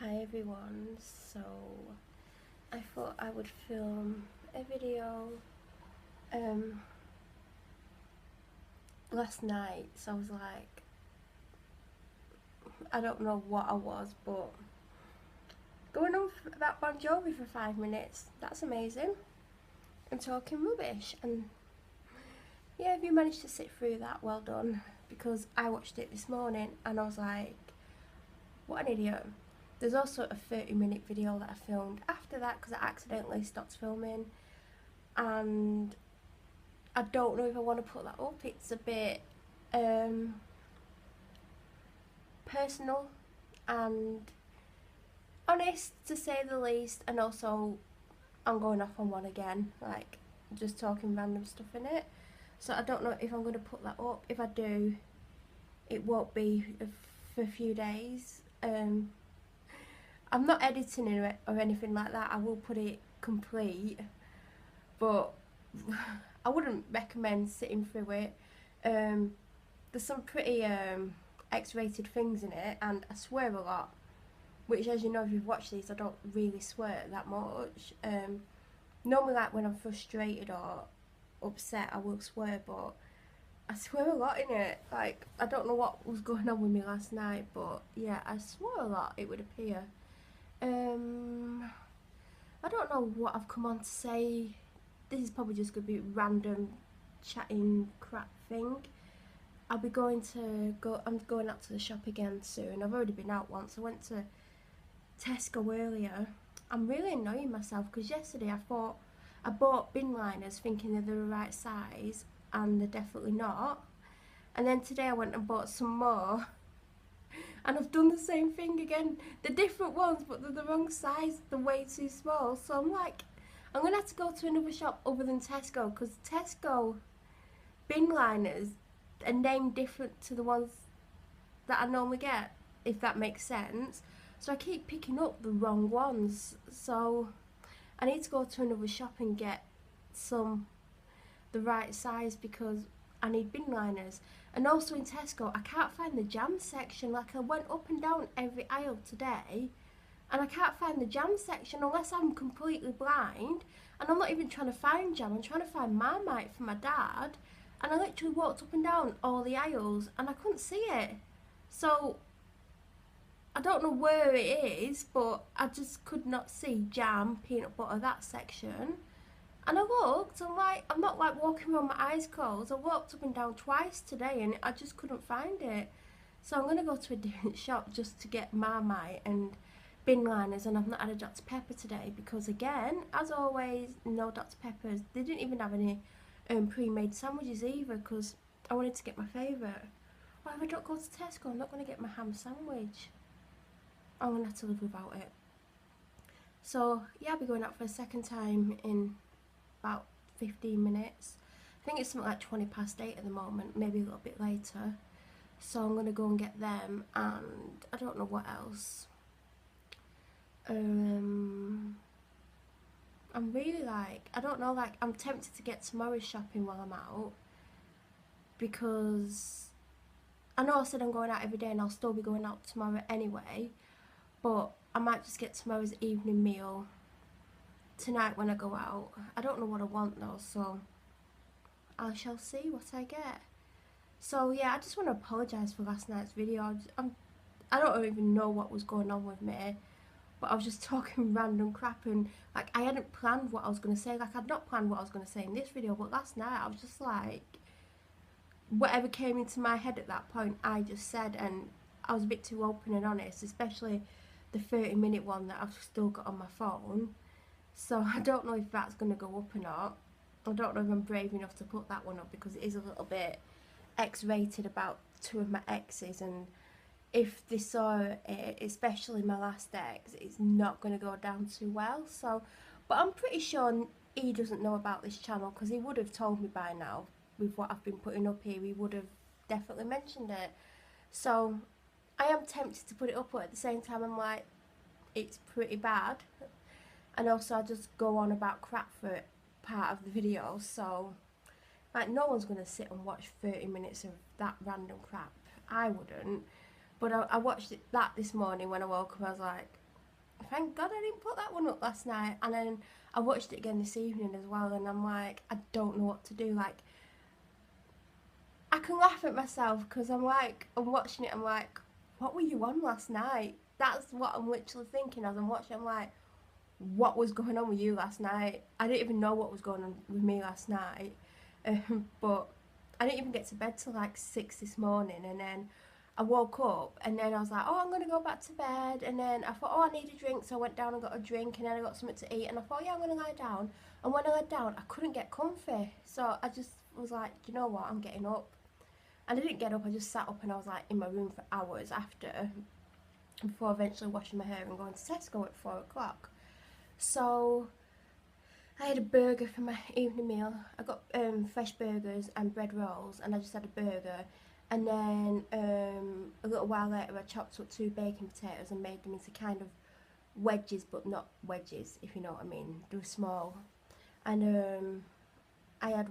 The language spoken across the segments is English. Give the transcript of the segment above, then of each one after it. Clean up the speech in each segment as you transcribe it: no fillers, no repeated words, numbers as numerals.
Hi everyone, so I thought I would film a video last night, so I was like, I don't know what I was, but going on about Bon Jovi for 5 minutes, that's amazing, and talking rubbish, and yeah, if you managed to sit through that, well done, because I watched it this morning and I was like, what an idiot. There's also a 30-minute video that I filmed after that because I accidentally stopped filming, and I don't know if I want to put that up. It's a bit personal and honest, to say the least, and also I'm going off on one again, like just talking random stuff in it. So I don't know if I'm going to put that up. If I do, it won't be for a few days. I'm not editing it or anything like that. I will put it complete, but I wouldn't recommend sitting through it. There's some pretty X-rated things in it, and I swear a lot. Which, as you know, if you've watched these, I don't really swear that much. Normally, like when I'm frustrated or upset, I will swear, but I swear a lot in it. Like, I don't know what was going on with me last night, but yeah, I swore a lot, it would appear. I don't know what I've come on to say. This is probably just going to be random chatting crap thing. I'm going out to the shop again soon. I've already been out once. I went to Tesco earlier. I'm really annoying myself because yesterday I bought bin liners thinking they're the right size, and they're definitely not. And then today I went and bought some more, and I've done the same thing again. They're different ones, but they're the wrong size. They're way too small. So I'm like, I'm gonna have to go to another shop other than Tesco, because Tesco bin liners are named different to the ones that I normally get, if that makes sense. So I keep picking up the wrong ones. So I need to go to another shop and get some the right size, because I need bin liners. And also in Tesco, I can't find the jam section. Like, I went up and down every aisle today, and I can't find the jam section unless I'm completely blind. And I'm not even trying to find jam, I'm trying to find Marmite for my dad. And I literally walked up and down all the aisles and I couldn't see it. So I don't know where it is, but I just could not see jam, peanut butter, that section. And I looked, I'm like, I'm not like walking around my eyes closed. I walked up and down twice today and I just couldn't find it. So I'm going to go to a different shop just to get Marmite and bin liners, and I've not had a Dr. Pepper today because, again, as always, no Dr. Peppers. They didn't even have any pre-made sandwiches either, because I wanted to get my favourite. Well, if I don't go to Tesco, I'm not going to get my ham sandwich. I'm going to have to live without it. So yeah, I'll be going out for a second time in about 15 minutes. I think it's something like 8:20 at the moment, maybe a little bit later. So I'm going to go and get them, and I don't know what else. I'm really like, I don't know, like, I'm tempted to get tomorrow's shopping while I'm out, because I know I said I'm going out every day and I'll still be going out tomorrow anyway, but I might just get tomorrow's evening meal tonight when I go out. I don't know what I want though, so I shall see what I get. So yeah, I just want to apologise for last night's video. I don't even know what was going on with me, but I was just talking random crap, and like, I hadn't planned what I was going to say. Like, I'd not planned what I was going to say in this video, but last night I was just like, whatever came into my head at that point I just said, and I was a bit too open and honest, especially the 30-minute one that I've still got on my phone. So I don't know if that's going to go up or not. I don't know if I'm brave enough to put that one up, because it is a little bit X-rated about two of my exes, and if they saw it, especially my last ex, it's not going to go down too well. So, but I'm pretty sure he doesn't know about this channel, because he would have told me by now. With what I've been putting up here, he would have definitely mentioned it. So I am tempted to put it up, but at the same time I'm like, it's pretty bad, and also I just go on about crap for part of the video. So like, no one's going to sit and watch 30 minutes of that random crap. I wouldn't. But I watched that this morning when I woke up. I was like, thank God I didn't put that one up last night. And then I watched it again this evening as well, and I'm like, I don't know what to do. Like, I can laugh at myself because I'm watching it, I'm like, what were you on last night? That's what I'm literally thinking as I'm watching. I'm like, what was going on with you last night? I didn't even know what was going on with me last night. But I didn't even get to bed till like 6 this morning, and then I woke up and then I was like, oh, I'm gonna go back to bed, and then I thought, oh, I need a drink, so I went down and got a drink, and then I got something to eat, and I thought, yeah, I'm gonna lie down. And when I lay down, I couldn't get comfy, so I just was like, you know what, I'm getting up. And I didn't get up, I just sat up, and I was like in my room for hours after, before eventually washing my hair and going to Tesco at 4 o'clock. So I had a burger for my evening meal. I got fresh burgers and bread rolls, and I just had a burger. And then a little while later I chopped up 2 bacon potatoes and made them into kind of wedges, but not wedges, if you know what I mean. They were small. And I had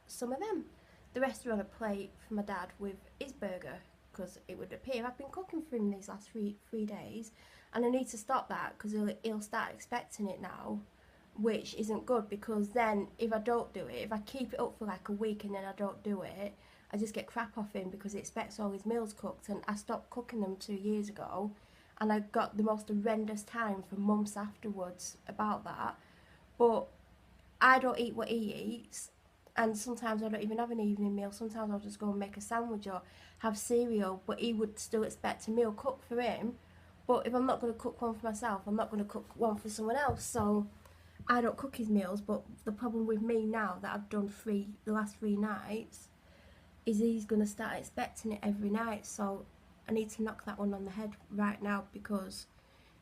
some of them. The rest were on a plate for my dad with his burger, because it would appear I've been cooking for him these last three days, and I need to stop that because he'll start expecting it now, which isn't good, because then if I don't do it, if I keep it up for like a week and then I don't do it, I just get crap off him because he expects all his meals cooked, and I stopped cooking them 2 years ago, and I got the most horrendous time for months afterwards about that. But I don't eat what he eats, and sometimes I don't even have an evening meal. Sometimes I'll just go and make a sandwich or have cereal, but he would still expect a meal cooked for him. But if I'm not going to cook one for myself, I'm not going to cook one for someone else. So I don't cook his meals. But the problem with me now that I've done the last 3 nights is he's going to start expecting it every night. So I need to knock that one on the head right now, because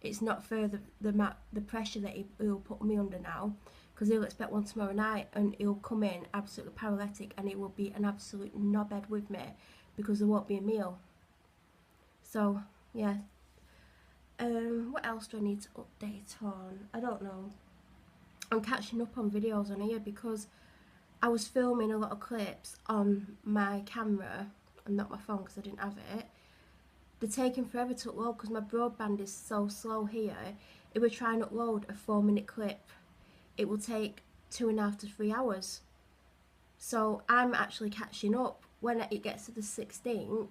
it's not fair the pressure that he'll put me under now, because he'll expect one tomorrow night and he'll come in absolutely paralytic, and it will be an absolute knobhead with me because there won't be a meal. So yeah, what else do I need to update on? I don't know. I'm catching up on videos on here because I was filming a lot of clips on my camera and not my phone because I didn't have it. They're taking forever to upload because my broadband is so slow here. If we try and upload a 4-minute clip, it will take 2.5 to 3 hours. So I'm actually catching up. When it gets to the 16th,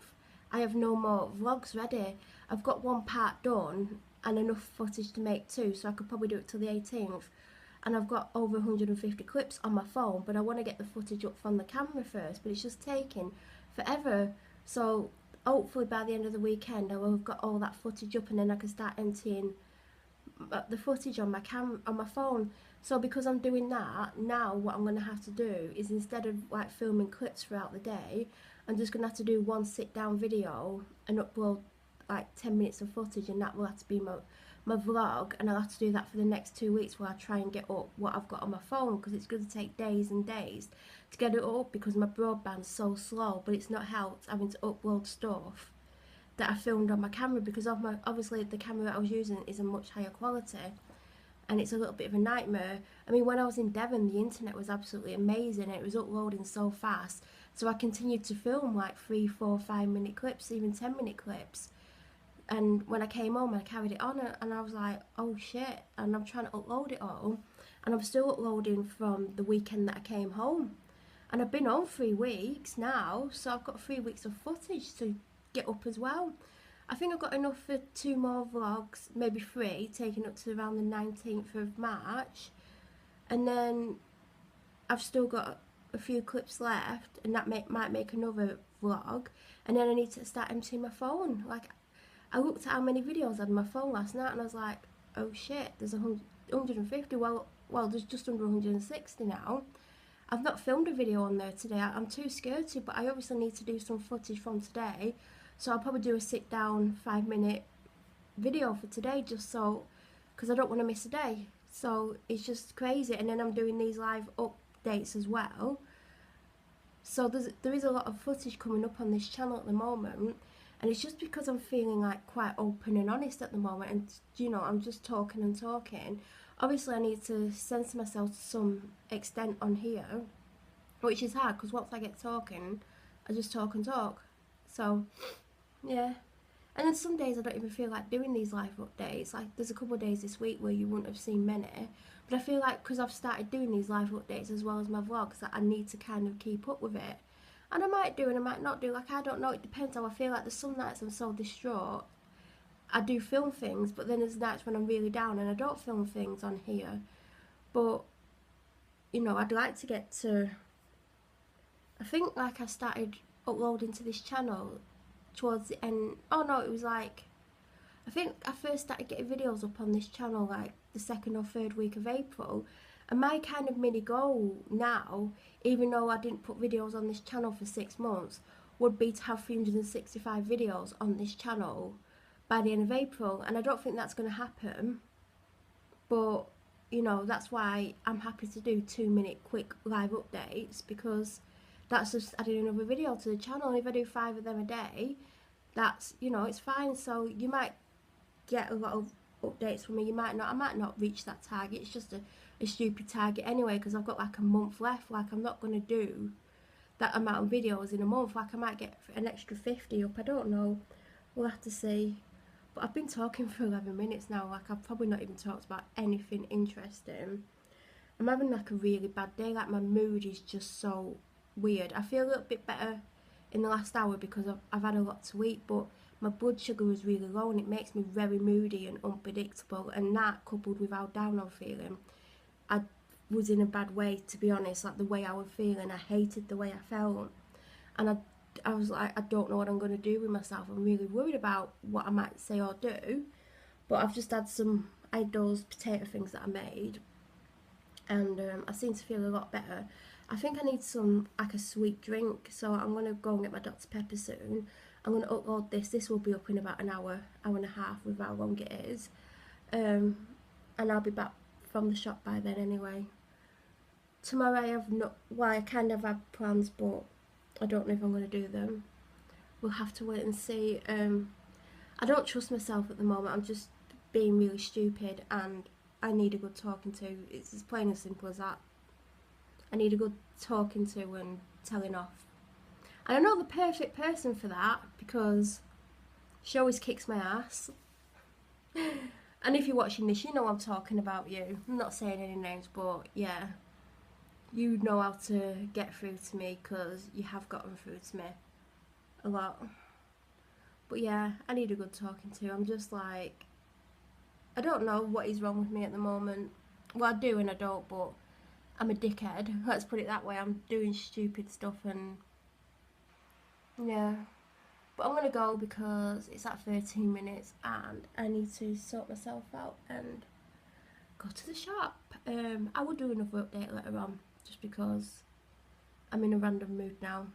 I have no more vlogs ready. I've got 1 part done and enough footage to make 2, so I could probably do it till the 18th. And I've got over 150 clips on my phone, but I want to get the footage up from the camera first, but it's just taking forever. So hopefully by the end of the weekend I will have got all that footage up, and then I can start emptying the footage on my phone. So because I'm doing that now, what I'm going to have to do is, instead of like filming clips throughout the day, I'm just going to have to do 1 sit down video and upload like 10 minutes of footage, and that will have to be my vlog, and I'll have to do that for the next 2 weeks while I try and get up what I've got on my phone, because it's going to take days and days to get it up because my broadband's so slow. But it's not helped having to upload stuff that I filmed on my camera, because obviously the camera I was using is a much higher quality, and it's a little bit of a nightmare. I mean, when I was in Devon, the internet was absolutely amazing, and it was uploading so fast, so I continued to film like 3, 4, 5-minute clips, even 10-minute clips. And when I came home, I carried it on, and I was like, oh shit, and I'm trying to upload it all, and I'm still uploading from the weekend that I came home. And I've been on 3 weeks now, so I've got 3 weeks of footage to get up as well. I think I've got enough for 2 more vlogs, maybe 3, taking up to around the 19th of March. And then I've still got a few clips left, and that might make another vlog. And then I need to start emptying my phone. Like, I looked at how many videos I had on my phone last night, and I was like, oh shit, there's 150. Well, there's just under 160 now. I've not filmed a video on there today. I'm too scared to, but I obviously need to do some footage from today. So I'll probably do a sit down 5-minute video for today, just so, because I don't want to miss a day. So it's just crazy. And then I'm doing these live updates as well. So there is a lot of footage coming up on this channel at the moment. And it's just because I'm feeling like quite open and honest at the moment, and you know, I'm just talking and talking. Obviously I need to censor myself to some extent on here, which is hard because once I get talking, I just talk and talk. So yeah, And then some days I don't even feel like doing these live updates. Like there's a couple of days this week where you wouldn't have seen many, but I feel like because I've started doing these live updates as well as my vlogs, that I need to kind of keep up with it. And I might do and I might not do, like I don't know, it depends how I feel. Like there's some nights I'm so distraught I do film things, but then there's nights when I'm really down and I don't film things on here. But you know, I'd like to get to, I think like I started uploading to this channel towards the end. Oh no, it was like, I think I first started getting videos up on this channel like the 2nd or 3rd week of April. And my kind of mini goal now, even though I didn't put videos on this channel for 6 months, would be to have 365 videos on this channel by the end of April. And I don't think that's going to happen, but you know, that's why I'm happy to do 2-minute quick live updates, because that's just adding another video to the channel. And if I do 5 of them a day, that's, you know, it's fine. So you might get a lot of updates from me, you might not. I might not reach that target. It's just a stupid target anyway, because I've got like a month left. Like I'm not going to do that amount of videos in a month. Like I might get an extra 50 up, I don't know, we'll have to see. But I've been talking for 11 minutes now. Like I've probably not even talked about anything interesting. I'm having like a really bad day. Like my mood is just so weird. I feel a little bit better in the last hour because I've had a lot to eat, but my blood sugar was really low and it makes me very moody and unpredictable. And that, coupled with how down I'm feeling, I was in a bad way, to be honest. Like the way I was feeling, I hated the way I felt. And I was like, I don't know what I'm going to do with myself. I'm really worried about what I might say or do. But I've just had I had those potato things that I made, and I seem to feel a lot better. I think I need some, like a sweet drink, so I'm going to go and get my Dr Pepper soon. I'm going to upload this will be up in about an hour, hour and a half with how long it is. And I'll be back from the shop by then anyway. Tomorrow I have not, well I kind of have plans, but I don't know if I'm going to do them. We'll have to wait and see. I don't trust myself at the moment. I'm just being really stupid and I need a good talking to. It's as plain and simple as that. I need a good talking to and telling off. And I'm not the perfect person for that because she always kicks my ass. And if you're watching this, you know I'm talking about you. I'm not saying any names, but yeah, you know how to get through to me because you have gotten through to me a lot. But yeah, I need a good talking to. I'm just like, I don't know what is wrong with me at the moment. Well, I do and I don't, but I'm a dickhead. Let's put it that way. I'm doing stupid stuff and yeah. But I'm going to go because it's at 13 minutes and I need to sort myself out and go to the shop. I will do another update later on just because I'm in a random mood now.